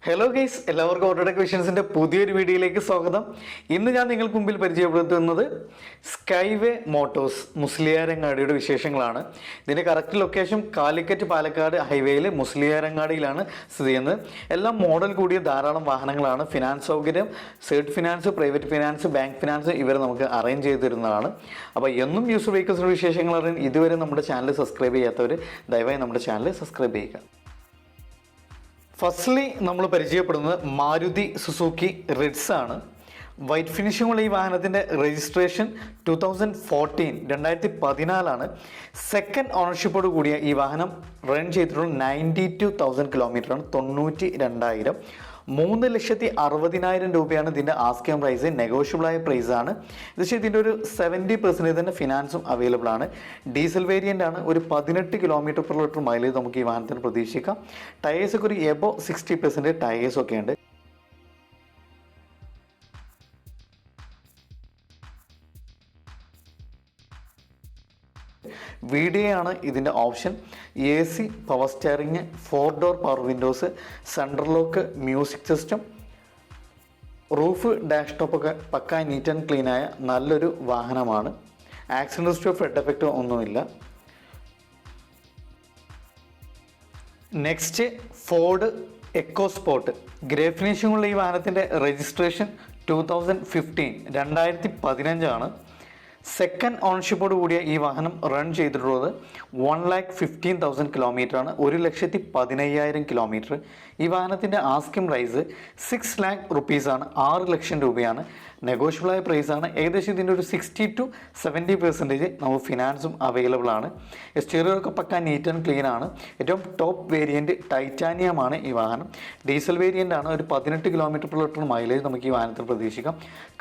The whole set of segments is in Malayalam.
ഹലോ ഗൈസ്, എല്ലാവർക്കും ഓട്ടോടെക് വിഷൻസിൻ്റെ പുതിയൊരു വീഡിയോയിലേക്ക് സ്വാഗതം. ഇന്ന് ഞാൻ നിങ്ങൾക്ക് മുമ്പിൽ പരിചയപ്പെടുത്തുന്നത് സ്കൈവേ മോട്ടോഴ്സ് മുസ്ലിയാരങ്ങാടിയുടെ വിശേഷങ്ങളാണ്. ഇതിൻ്റെ കറക്റ്റ് ലൊക്കേഷൻ കാലിക്കറ്റ് പാലക്കാട് ഹൈവേയിൽ മുസ്ലിയാരങ്ങാടിയിലാണ് സ്ഥിതി ചെയ്യുന്നത്. എല്ലാം മോഡൽ കൂടിയ ധാരാളം വാഹനങ്ങളാണ്. ഫിനാൻസ് സൗകര്യം, സേർട്ട് finance, private finance, bank finance ഇവർ നമുക്ക് അറേഞ്ച് ചെയ്ത് തരുന്നതാണ്. അപ്പോൾ എന്നും യൂസ്ഡ് വെഹിക്കിൾസിൻ്റെ വിശേഷങ്ങൾ അറിയാൻ ഇതുവരെ നമ്മുടെ ചാനൽ സബ്സ്ക്രൈബ് ചെയ്യാത്തവർ ദയവായി നമ്മുടെ ചാനൽ സബ്സ്ക്രൈബ് ചെയ്യുക. ഫസ്റ്റ്ലി നമ്മൾ പരിചയപ്പെടുന്നത് മാരുതി സുസുക്കി റിഡ്സ് ആണ്. വൈറ്റ് ഫിനിഷിങ്ങുള്ള ഈ വാഹനത്തിൻ്റെ രജിസ്ട്രേഷൻ 2014 സെക്കൻഡ് ഓണർഷിപ്പോട് കൂടിയ ഈ വാഹനം റൺ ചെയ്തിട്ടുള്ള 92,000 കിലോമീറ്ററാണ്, 92,000. 3,60,000 രൂപയാണ് ഇതിൻ്റെ ആസ്കിംഗ് പ്രൈസ്. നെഗോഷ്യബിളായ പ്രൈസാണ്. ഇത് ഇതിൻ്റെ ഒരു 70% തന്നെ ഫിനാൻസും അവൈലബിൾ ആണ്. ഡീസൽ വേരിയൻ്റ് ആണ്. ഒരു 18 km/ലിറ്റർ മൈലേജ് നമുക്ക് ഈ വാഹനത്തിന് പ്രതീക്ഷിക്കാം. ടയേഴ്സൊക്കെ ഒരു എബോ 60% ടയേഴ്സൊക്കെ ഉണ്ട്. VDA ആണ് ഇതിൻ്റെ option. AC, power steering, 4 door power windows, central lock, music system, roof, dash ടോപ്പൊക്കെ പക്ക നീറ്റ് ആൻഡ് ക്ലീനായ നല്ലൊരു വാഹനമാണ്. ആക്സിഡൻറ്റ് ഹിസ്റ്ററി, ഫ്ലഡ് എഫക്റ്റോ ഒന്നുമില്ല. Next Ford EcoSport. Grey ഫിനിഷിങ്ങുള്ള ഈ വാഹനത്തിൻ്റെ രജിസ്ട്രേഷൻ 2015 സെക്കൻഡ് ഓണർഷിപ്പോട് കൂടിയ ഈ വാഹനം റൺ ചെയ്തിട്ടുള്ളത് 1,15,000 കിലോമീറ്ററാണ്, 1,15,000 കിലോമീറ്റർ. ഈ വാഹനത്തിൻ്റെ ആസ്കിംഗ് പ്രൈസ് 6 lakh റുപ്പീസാണ്, 6 ലക്ഷം രൂപയാണ്. നെഗോഷ്യബിളായ പ്രൈസാണ്. ഏകദേശം ഇതിൻ്റെ ഒരു 60 to 70% നമുക്ക് ഫിനാൻസും അവൈലബിൾ ആണ്. എക്സ്റ്റീരിയറൊക്കെ പക്ക നീറ്റ് ആൻഡ് ക്ലീൻ ആണ്. ഏറ്റവും ടോപ്പ് വേരിയൻറ്റ് ടൈറ്റാനിയമാണ് ഈ വാഹനം. ഡീസൽ വേരിയൻ്റ് ആണ്. ഒരു 18 km/ലിറ്റർ മൈലേജ് നമുക്ക് ഈ വാഹനത്തിൽ പ്രതീക്ഷിക്കാം.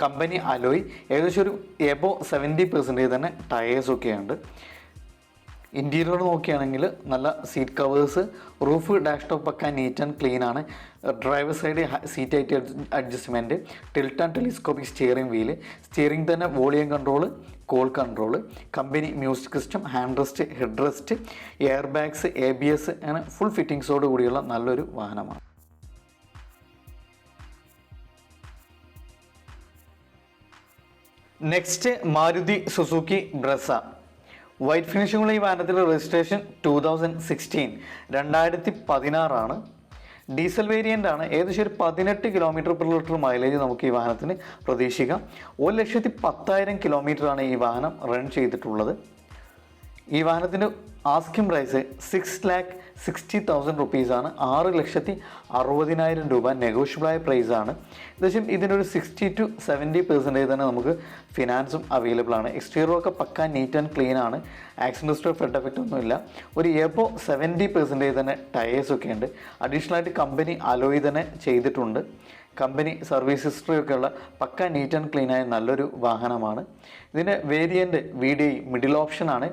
Company alloy. ഏകദേശം ഒരു എബോ 70% തന്നെ ടയേഴ്സൊക്കെ ഉണ്ട്. ഇൻറ്റീരിയർ നോക്കുകയാണെങ്കിൽ നല്ല seat covers, roof, dash top ഒക്കെ നീറ്റ് ആൻഡ് ക്ലീൻ ആണ്. Driver side seat height adjustment, tilt and telescopic steering wheel, steering തന്നെ volume control, call control, company music system, hand rest, head rest, air bags, ABS അങ്ങനെ ഫുൾ ഫിറ്റിങ്സോട് കൂടിയുള്ള നല്ലൊരു വാഹനമാണ്. Next Maruti Suzuki Brezza. White ഫിനിഷിങ്ങുള്ള ഈ വാഹനത്തിൻ്റെ രജിസ്ട്രേഷൻ 2016. ഡീസൽ വേരിയൻ്റ് ആണ്. ഏകദേശം ഒരു 18 km/ലിറ്റർ മൈലേജ് നമുക്ക് ഈ വാഹനത്തിന് പ്രതീക്ഷിക്കാം. 1,10,000 കിലോമീറ്ററാണ് ഈ വാഹനം റൺ ചെയ്തിട്ടുള്ളത്. ഈ വാഹനത്തിൻ്റെ ആസ്കിംഗ് പ്രൈസ് 6,60,000 റുപ്പീസാണ്, 6,60,000 രൂപ. നെഗോഷ്യബിളായ പ്രൈസാണ്. ഏകദേശം ഇതിനൊരു 60 to 70% തന്നെ നമുക്ക് ഫിനാൻസും അവൈലബിൾ ആണ്. എക്സ്റ്റീരിയറൊക്കെ പക്ക നീറ്റ് ആൻഡ് ക്ലീൻ ആണ്. ആക്സിഡൻറ്റ് ഹിസ്റ്ററി, ഫ്ലഡ് എഫക്റ്റ് ഒന്നുമില്ല. ഒരു എബോ 70% തന്നെ ടയേഴ്സൊക്കെ ഉണ്ട്. അഡീഷണൽ ആയിട്ട് കമ്പനി അലോയ് തന്നെ ചെയ്തിട്ടുണ്ട്. കമ്പനി സർവീസ് ഹിസ്റ്ററി ഒക്കെയുള്ള പക്ക നീറ്റ് ആൻഡ് ക്ലീനായ നല്ലൊരു വാഹനമാണ്. ഇതിൻ്റെ വേരിയൻ്റ് VDI മിഡിൽ ഓപ്ഷനാണ്.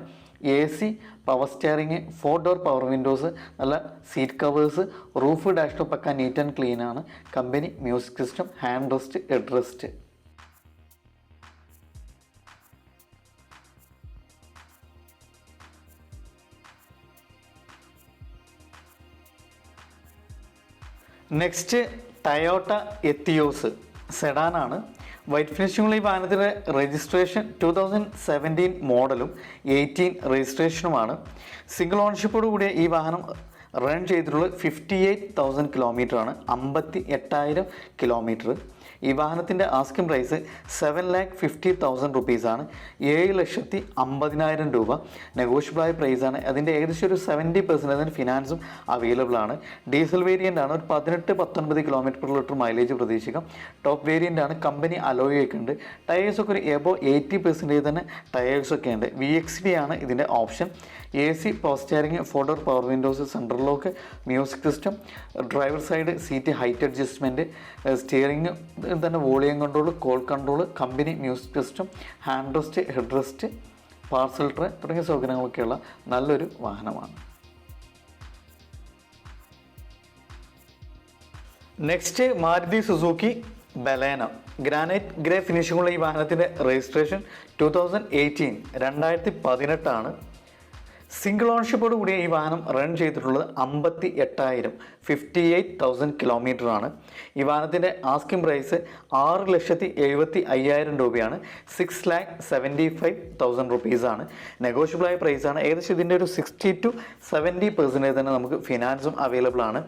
AC, power steering, 4 door power windows, നല്ല seat covers, roof, dash top ഒക്കെ നീറ്റ് ആൻഡ് ക്ലീൻ ആണ്. Company music system, hand rest, head rest. Next Toyota Etios സെഡാനാണ്. വൈറ്റ് ഫിനിഷിങ്ങുള്ള ഈ വാഹനത്തിൻ്റെ രജിസ്ട്രേഷൻ 2017 മോഡലും 18 രജിസ്ട്രേഷനുമാണ്. സിംഗിൾ ഓണർഷിപ്പോട് കൂടിയ ഈ വാഹനം റൺ ചെയ്തിട്ടുള്ളത് 58,000 കിലോമീറ്ററാണ്, 58,000 കിലോമീറ്റർ. ഈ വാഹനത്തിൻ്റെ ആസ്കിംഗ് പ്രൈസ് 7,50,000 റുപ്പീസാണ്, 7,50,000 രൂപ. നെഗോഷ്യബിളായ പ്രൈസാണ്. അതിൻ്റെ ഏകദേശം ഒരു 70% ഫിനാൻസും അവൈലബിൾ ആണ്. ഡീസൽ വേരിയൻ്റ് ആണ്. ഒരു 18-19 km/ലിറ്റർ മൈലേജ് പ്രതീക്ഷിക്കാം. ടോപ്പ് വേരിയൻ്റ് ആണ്. കമ്പനി അലോയ് ഒക്കെ ഉണ്ട്. ടയേഴ്സൊക്കെ ഒരു എബോ 80% തന്നെ ടയേഴ്സൊക്കെ ഉണ്ട്. VXD ആണ് ഇതിൻ്റെ option. AC, power steering, 4 door power windows, central lock, music system, driver side seat height adjustment, steering തന്നെ volume control, call control, company music system, hand rest, head rest, parcel tray തുടങ്ങിയ സൗകര്യങ്ങളൊക്കെയുള്ള നല്ലൊരു വാഹനമാണ്. Next Maruti Suzuki Baleno. Granite grey ഫിനിഷിങ്ങുള്ള ഈ വാഹനത്തിൻ്റെ രജിസ്ട്രേഷൻ 2018. സിംഗിൾ ഓണർഷിപ്പോട് കൂടിയ ഈ വാഹനം റൺ ചെയ്തിട്ടുള്ളത് 58,000. 58,000 കിലോമീറ്ററാണ്. ഈ വാഹനത്തിൻ്റെ ആസ്കിംഗ് പ്രൈസ് 6,75,000 രൂപയാണ്. 6,75,000 റുപ്പീസാണ്. നെഗോഷ്യബിളായ പ്രൈസാണ്. ഏകദേശം ഇതിൻ്റെ ഒരു 60-70% തന്നെ നമുക്ക് ഫിനാൻസും അവൈലബിൾ ആണ്.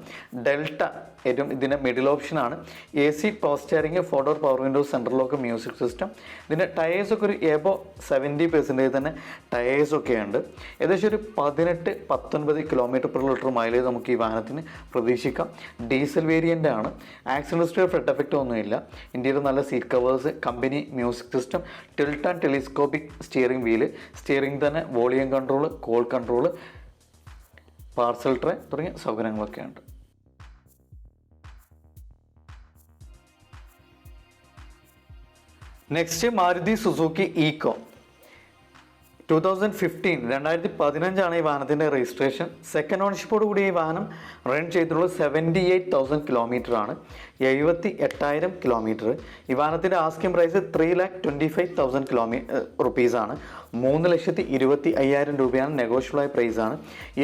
ഡെൽറ്റ ഏറ്റവും ഇതിൻ്റെ മിഡിൽ ഓപ്ഷനാണ്. AC power steering, 4 door power windows, central lock, music system. ഇതിൻ്റെ ടയേഴ്സൊക്കെ ഒരു എബോ 70% തന്നെ ടയേഴ്സൊക്കെ ഉണ്ട്. ഏകദേശം ഒരു 18-19 km/ലിറ്റർ മൈലേജ് നമുക്ക് ഈ വാഹനത്തിന് പ്രതീക്ഷിക്കാം. ഡീസൽ വേരിയൻ്റ് ആണ്. ആക്സിഡൻറ്റ് ഫ്രണ്ട് എഫക്റ്റ് ഒന്നുമില്ല. ഇന്ത്യയിൽ നല്ല seat covers, company music system, tilt and telescopic steering wheel, steering തന്നെ volume control, call control, parcel tray തുടങ്ങിയ സൗകര്യങ്ങളൊക്കെ ഉണ്ട്. നെക്സ്റ്റ് മാരുതി സുസുക്കി ഈക്കോ 2015 ഈ വാഹനത്തിൻ്റെ രജിസ്ട്രേഷൻ. സെക്കൻഡ് ഓണർഷിപ്പോട് കൂടി ഈ വാഹനം റൺ ചെയ്തിട്ടുള്ളത് 78,000 കിലോമീറ്ററാണ്. 78,000 കിലോമീറ്റർ. ഈ വാഹനത്തിൻ്റെ ആസ്കിംഗ് പ്രൈസ് 3,25,000 റുപ്പീസാണ്. 3,25,000 രൂപയാണ്. നെഗോഷ്യബിളായ പ്രൈസാണ്.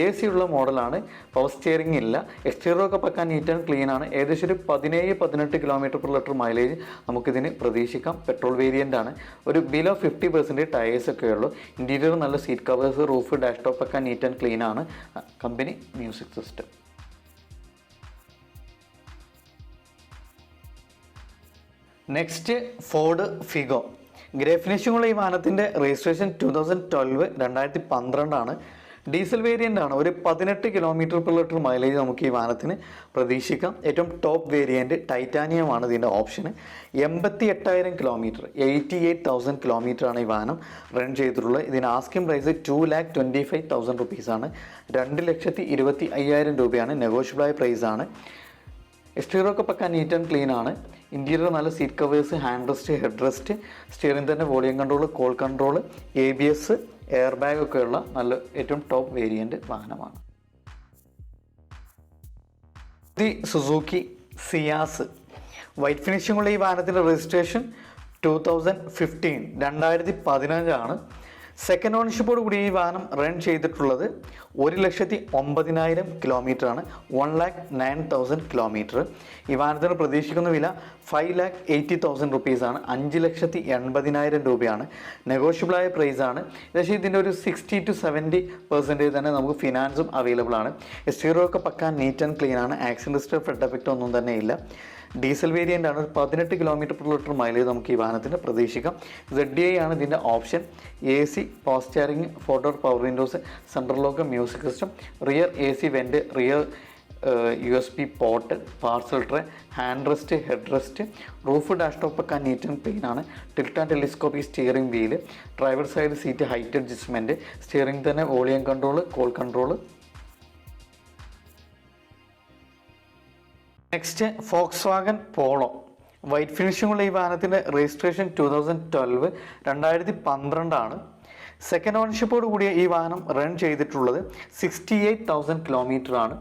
AC ഉള്ള മോഡലാണ്. പവർ സ്റ്റിയറിംഗ് ഇല്ല. എക്സ്റ്റീരിയറൊക്കെ പക്കാൻ നീറ്റ് ആൻഡ് ക്ലീൻ ആണ്. ഏകദേശം ഒരു 17-18 km/ലിറ്റർ മൈലേജ് നമുക്കിതിന് പ്രതീക്ഷിക്കാം. പെട്രോൾ വേരിയൻ്റ് ആണ്. ഒരു ബിലോ 50% ടയേഴ്സൊക്കെ ഉള്ളൂ. ഇൻറ്റീരിയർ നല്ല seat covers, roof, dash top ഒക്കെ നീറ്റ് ആൻഡ് ക്ലീൻ ആണ്. Company music system. Next Ford Figo. Grey ഫിനിഷിങ്ങുള്ള ഈ വാഹനത്തിൻ്റെ രജിസ്ട്രേഷൻ 2012 ആണ്. ഡീസൽ വേരിയൻ്റ് ആണ്. ഒരു 18 km/ലിറ്റർ മൈലേജ് നമുക്ക് ഈ വാഹനത്തിന് പ്രതീക്ഷിക്കാം. ഏറ്റവും ടോപ്പ് വേരിയൻറ്റ് ടൈറ്റാനിയമാണ് ഇതിൻ്റെ ഓപ്ഷന്. 88,000 കിലോമീറ്റർ, 88,000 കിലോമീറ്ററാണ് ഈ വാഹനം റൺ ചെയ്തിട്ടുള്ളത്. ഇതിന് ആസ്കിംഗ് പ്രൈസ് 2,25,000 റുപ്പീസാണ്. 2,25,000 രൂപയാണ്. നെഗോഷ്യബിളായ പ്രൈസാണ്. എക്സ്റ്റീരിയറൊക്കെ പക്കാൻ നീറ്റ് ആൻഡ് ക്ലീൻ ആണ്. ഇൻറ്റീരിയർ നല്ല seat covers, hand rest, head rest, steering തന്നെ volume control, call control, ABS, air bag ഒക്കെയുള്ള നല്ല ഏറ്റവും ടോപ്പ് വേരിയൻ്റ് വാഹനമാണ്. Suzuki Ciaz. വൈറ്റ് ഫിനിഷിങ്ങുള്ള ഈ വാഹനത്തിൻ്റെ രജിസ്ട്രേഷൻ 2015 ആണ്. സെക്കൻഡ് ഓണർഷിപ്പോട് കൂടി ഈ വാഹനം റൺ ചെയ്തിട്ടുള്ളത് 1,09,000 കിലോമീറ്ററാണ്. 1,09,000 കിലോമീറ്റർ. ഈ വാഹനത്തിന് പ്രതീക്ഷിക്കുന്ന വില 5,80,000 റുപ്പീസാണ്. 5,80,000 രൂപയാണ്. നെഗോഷ്യബിളായ പ്രൈസാണ്. ഏകദേശം ഇതിൻ്റെ ഒരു 60-70% തന്നെ നമുക്ക് ഫിനാൻസും അവൈലബിൾ ആണ്. എക്സ്റ്റീരിയർ ഒക്കെ പക്കാൻ നീറ്റ് ആൻഡ് ക്ലീൻ ആണ്. ആക്സിഡൻറ്റ് ഫ്രണ്ട് എഫക്റ്റ് ഒന്നും തന്നെ ഇല്ല. ഡീസൽ വേരിയൻ്റ് ആണ്. 18 km/ലിറ്റർ മൈലേജ് നമുക്ക് ഈ വാഹനത്തിന് പ്രതീക്ഷിക്കാം. ZDI ആണ് ഇതിൻ്റെ option. AC power steering, 4 door power windows, central lock, music system, rear AC vent, rear USB port, parcel tray, hand rest, head rest, roof, dash top ഒക്കെ നീറ്റ് ആൻഡ് ക്ലീൻ ആണ്. Tilt and telescopic steering wheel, driver side seat height adjustment, steering തന്നെ volume control, call control. Next Volkswagen Polo. White ഫിനിഷിങ്ങുള്ള ഈ വാഹനത്തിൻ്റെ രജിസ്ട്രേഷൻ 2012 ആണ്. സെക്കൻഡ് ഓണർഷിപ്പോട് കൂടിയ ഈ വാഹനം റൺ ചെയ്തിട്ടുള്ളത് 68,000 കിലോമീറ്ററാണ്.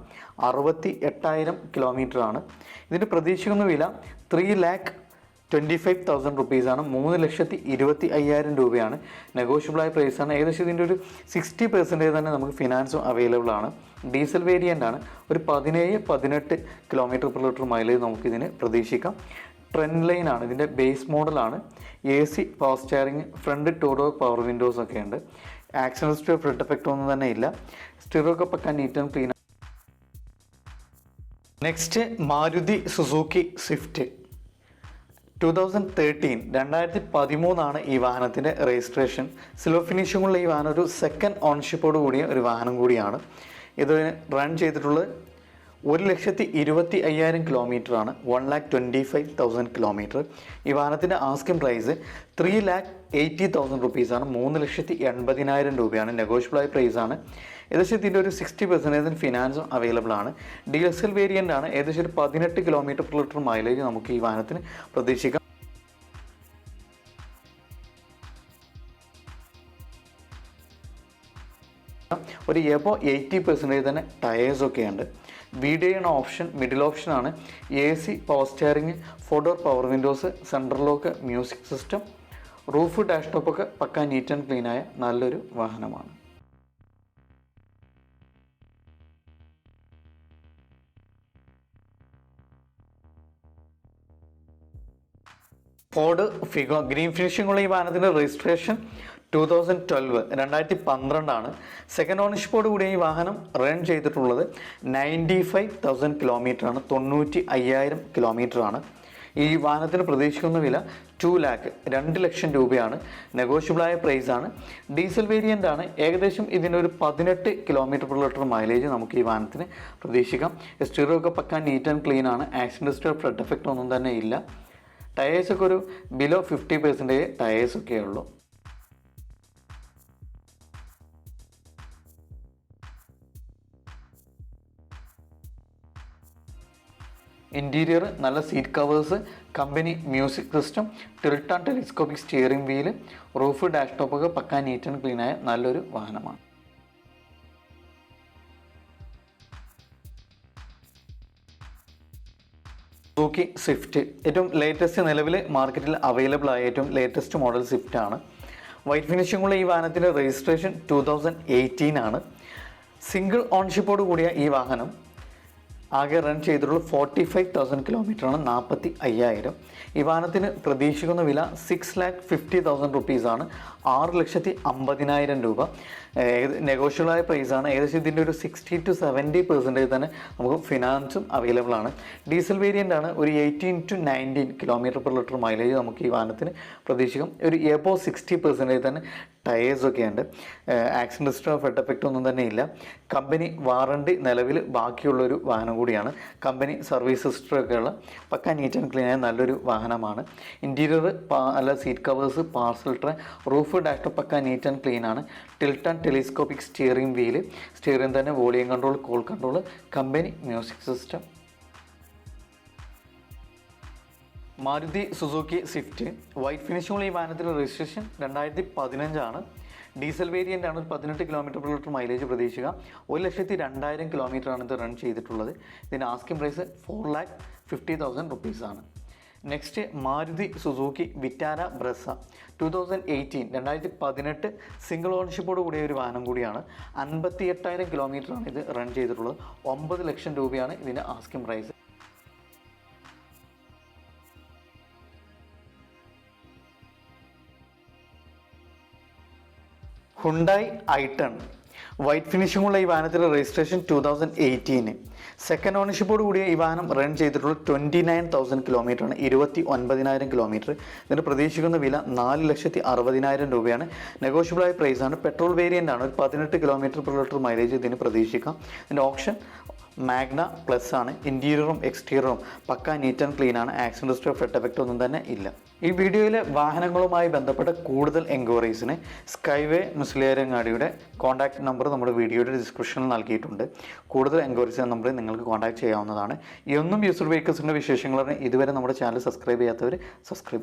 68,000 കിലോമീറ്ററാണ്. ഇതിൻ്റെ പ്രതീക്ഷിക്കുന്ന വില 3,25,000 റുപ്പീസാണ്. 3,25,000 രൂപയാണ്. നെഗോഷ്യബിളായ പ്രൈസാണ്. ഏകദേശം ഇതിൻ്റെ ഒരു 60% തന്നെ നമുക്ക് ഫിനാൻസും അവൈലബിൾ ആണ്. ഡീസൽ വേരിയൻ്റ് ആണ്. ഒരു 17-18 km/ലിറ്റർ മൈലേജ് നമുക്കിതിന് പ്രതീക്ഷിക്കാം. ട്രെൻഡ് ലൈൻ ആണ് ഇതിൻ്റെ ബേസ് മോഡലാണ്. AC power steering, front 2 door power windows ഒക്കെ ഉണ്ട്. ആക്സിഡൻറ്റ് ഫ്രണ്ട് എഫക്റ്റ് ഒന്നും തന്നെ ഇല്ല. സ്റ്റിയറൊക്കെ പക്കാൻ neat and clean. Next Maruti Suzuki Swift. 2013 ഈ വാഹനത്തിൻ്റെ രജിസ്ട്രേഷൻ. സിൽവർ ഫിനിഷിങ്ങുള്ള ഈ വാഹനം ഒരു സെക്കൻഡ് ഓണർഷിപ്പോട് കൂടിയ ഒരു വാഹനം കൂടിയാണ്. ഇത് റൺ ചെയ്തിട്ടുള്ളത് 1,25,000 കിലോമീറ്ററാണ്. 1,25,000 കിലോമീറ്റർ. ഈ വാഹനത്തിൻ്റെ ആസ്കിംഗ് പ്രൈസ് 3,80,000 റുപ്പീസാണ്. 3,80,000 രൂപയാണ്. നെഗോഷ്യബിളായ പ്രൈസാണ്. ഏകദേശം ഇതിൻ്റെ ഒരു 60% ഫിനാൻസും അവൈലബിൾ ആണ്. ഡീസൽ വേരിയൻ്റ് ആണ്. ഏകദേശം ഒരു 18 km/ലിറ്റർ മൈലേജ് നമുക്ക് ഈ വാഹനത്തിന് പ്രതീക്ഷിക്കാം. ഒരു എബോ 80% തന്നെ ടയേഴ്സൊക്കെ ഉണ്ട്. VDI ആണ് ഓപ്ഷൻ. മിഡിൽ ഓപ്ഷനാണ്. AC power steering, 4 door power windows, central lock, music system, roof, dash ടോപ്പൊക്കെ പക്കാ നീറ്റ് ആൻഡ് ക്ലീനായ നല്ലൊരു വാഹനമാണ്. ഫോർഡ് ഫിഗോ ഗ്രീൻ ഫിനിഷിംഗ് ഉള്ള ഈ വാഹനത്തിൻ്റെ രജിസ്ട്രേഷൻ 2012 സെക്കൻഡ് ഓണർഷിപ്പോട് കൂടിയ ഈ വാഹനം റൺ ചെയ്തിട്ടുള്ളത് 95,000 കിലോമീറ്ററാണ്, 95,000 കിലോമീറ്ററാണ്. ഈ വാഹനത്തിന് പ്രതീക്ഷിക്കുന്ന വില 2 ലാക്ക് 2 ലക്ഷം രൂപയാണ്. നെഗോഷ്യബിളായ പ്രൈസാണ്. ഡീസൽ വേരിയൻ്റ് ആണ്. ഏകദേശം ഇതിനൊരു 18 km/ലിറ്റർ മൈലേജ് നമുക്ക് ഈ വാഹനത്തിന് പ്രതീക്ഷിക്കാം. എസ്റ്റീരിയോ ഒക്കെ പക്കാൻ നീറ്റ് ആൻഡ് ക്ലീൻ ആണ്. ആക്സിഡൻറ്റ് ഹിസ്റ്ററി, ഫ്ലഡ് എഫക്റ്റ് ഒന്നും തന്നെ ഇല്ല. ടയേഴ്സൊക്കെ ഒരു ബിലോ 50% ടയേഴ്സൊക്കെ ഉള്ളൂ. ഇൻറ്റീരിയർ നല്ല seat covers, company music system, tilt and telescopic steering wheel, roof, dash ടോപ്പൊക്കെ പക്കാ നീറ്റ് ആൻഡ് ക്ലീൻ ആയ നല്ലൊരു വാഹനമാണ്. സുസുക്കി സ്വിഫ്റ്റ് ഏറ്റവും ലേറ്റസ്റ്റ് നിലവിൽ മാർക്കറ്റിൽ അവൈലബിൾ ആയ ഏറ്റവും ലേറ്റസ്റ്റ് മോഡൽ സ്വിഫ്റ്റ് ആണ്. വൈറ്റ് ഫിനിഷിംഗുള്ള ഈ വാഹനത്തിൻ്റെ രജിസ്ട്രേഷൻ 2018 സിംഗിൾ ഓൺഷിപ്പോട് കൂടിയ ഈ വാഹനം ആകെ റൺ ചെയ്തിട്ടുള്ള 45,000 കിലോമീറ്ററാണ്, 45,000. ഈ വാഹനത്തിന് പ്രതീക്ഷിക്കുന്ന വില 6,50,000 റുപ്പീസാണ്, 6,50,000 രൂപ. നെഗോഷ്യബിളായ പ്രൈസാണ്. ഏകദേശം ഇതിൻ്റെ ഒരു 60 to 70% തന്നെ നമുക്ക് ഫിനാൻസും അവൈലബിൾ ആണ്. ഡീസൽ വേരിയൻ്റ് ആണ്. ഒരു 18 to 19 km/ലിറ്റർ മൈലേജ് നമുക്ക് ഈ വാഹനത്തിന് പ്രതീക്ഷിക്കാം. ഒരു എബോ 60% തന്നെ ടയേഴ്സൊക്കെ ഉണ്ട്. ആക്സിഡൻറ്റ് ഹിസ്റ്ററി, ഫ്ലഡ് എഫക്റ്റ് ഒന്നും തന്നെ ഇല്ല. കമ്പനി വാറണ്ടി നിലവിൽ ബാക്കിയുള്ളൊരു വാഹനം കൂടിയാണ്. കമ്പനി സർവീസ് ഹിസ്റ്ററി ഒക്കെയുള്ള പക്ക നീറ്റ് ആൻഡ് ക്ലീൻ ആയ നല്ലൊരു വാഹനമാണ്. ഇൻറ്റീരിയർ നല്ല seat covers, parcel tray, roof, dash pucca neat and clean ആണ്. Tilt and telescopic steering wheel, steering തന്നെ volume control, call control, company music system. Maruti Suzuki Swift white ഫിനിഷിംഗുള്ള ഈ വാഹനത്തിൻ്റെ രജിസ്ട്രേഷൻ 2015 ഡീസൽ വേരിയൻ്റ് ആണ്. ഒരു 18 km/ലിറ്റർ മൈലേജ് പ്രതീക്ഷിക്കുക. 1,02,000 കിലോമീറ്ററാണ് ഇത് റൺ ചെയ്തിട്ടുള്ളത്. ഇതിൻ്റെ ആസ്കിംഗ് പ്രൈസ് 4,50,000 റുപ്പീസാണ്. Next Maruti Suzuki Vitara Brezza 2018 single ഓണർഷിപ്പോട് കൂടിയ ഒരു വാഹനം കൂടിയാണ്. 58,000 കിലോമീറ്ററാണ് ഇത് റൺ ചെയ്തിട്ടുള്ളത്. 9 ലക്ഷം രൂപയാണ് ഇതിൻ്റെ ആസ്കിംഗ് പ്രൈസ്. ഹുണ്ടായി ഐ10 വൈറ്റ് ഫിനിഷിംഗുള്ള ഈ വാഹനത്തിൻ്റെ രജിസ്ട്രേഷൻ 2018 സെക്കൻഡ് ഓണർഷിപ്പോട് കൂടിയ ഈ വാഹനം റൺ ചെയ്തിട്ടുള്ള 29,000 കിലോമീറ്ററാണ്, 29,000 കിലോമീറ്റർ. ഇതിന് പ്രതീക്ഷിക്കുന്ന വില 4,60,000 രൂപയാണ്. നെഗോഷ്യബിളായ പ്രൈസാണ്. പെട്രോൾ വേരിയൻ്റ് ആണ്. ഒരു 18 km/ലിറ്റർ മൈലേജ് ഇതിന് പ്രതീക്ഷിക്കാം. ഇതിൻ്റെ ഓപ്ഷൻ മാഗ്ന പ്ലസ് ആണ്. ഇൻറ്റീരിയറും എക്സ്റ്റീരിയറും പക്ക നീറ്റ് ആൻഡ് ക്ലീൻ ആണ്. ആക്സിഡൻറ്റ് ഹിസ്റ്ററി, ഫ്ലഡ് എഫക്റ്റ് ഒന്നും തന്നെ ഇല്ല. ഈ വീഡിയോയിലെ വാഹനങ്ങളുമായി ബന്ധപ്പെട്ട കൂടുതൽ എൻക്വയറീസിന് സ്കൈവേ മുസ്ലിയാരങ്ങാടിയുടെ കോൺടാക്ട് നമ്പർ നമ്മുടെ വീഡിയോയുടെ ഡിസ്ക്രിപ്ഷനിൽ നൽകിയിട്ടുണ്ട്. കൂടുതൽ എൻക്വയറീസ് നമ്പറിൽ നിങ്ങൾക്ക് കോൺടാക്ട് ചെയ്യാവുന്നതാണ്. എന്നും യൂസ്ഡ് വെഹിക്കിൾസിൻ്റെ വിശേഷങ്ങൾ ഇതുവരെ നമ്മുടെ ചാനൽ സബ്സ്ക്രൈബ് ചെയ്യാത്തവർ സബ്സ്ക്രൈബ്